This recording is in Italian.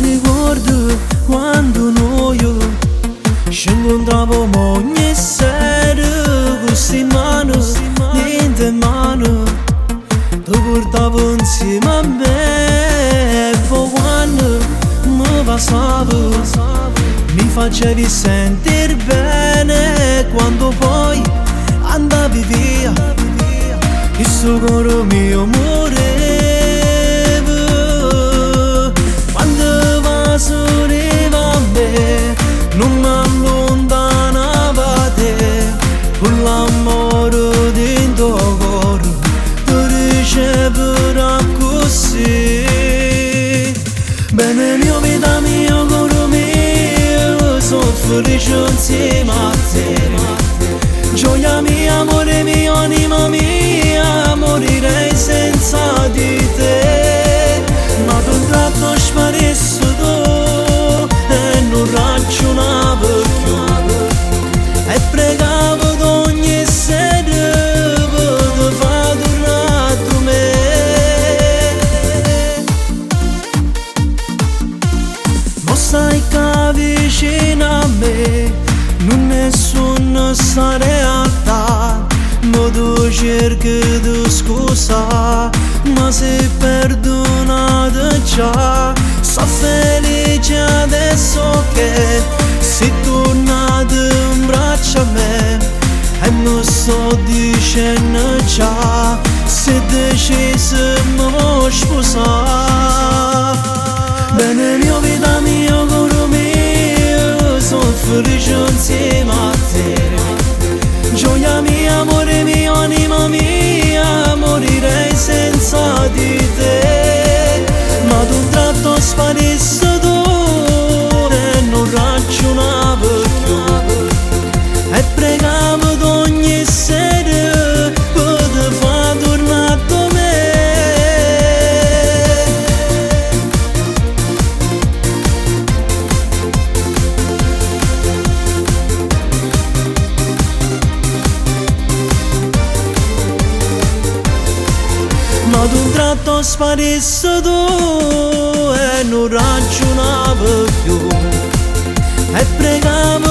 Ricordo quando noi ci incontravamo ogni sera, così mano, niente in mano, ti portavo insieme a me. E poi quando mi passavo mi facevi sentire bene, quando poi andavi via il suo cuore mio moreva. Soreva a me, non mi allontanava te, con l'amore dentro il cuore ti riceverà così. Bene mio, vita mio, cuore mio, sono felice insieme a te. Gioia mia, amore mio, anima mia, morirei senza di te. Ma d'un tratto sparissi e non ragionavo più, e pregavo d'ogni sera per far tornare a me. Ma sai che vicino a me non nessuno sa realtà, ma tu cerchi di scusa, ma sei perdonato già. Sono felice adesso che sei tornato in braccio a me, e mi sto dicendo già, se deciso mi vuoi sposare. Bene mio, vita mio, cuore mio, sono felice insieme a te. Gioia mia, amore mio, anima mia, morirei senza di te. Ma d'un tratto sparissi tu e non ragionavo più, e pregavo d'ogni sera per te far tornare da me. Ma d'un tratto sparissi tu e non ragionavo più, e pregavo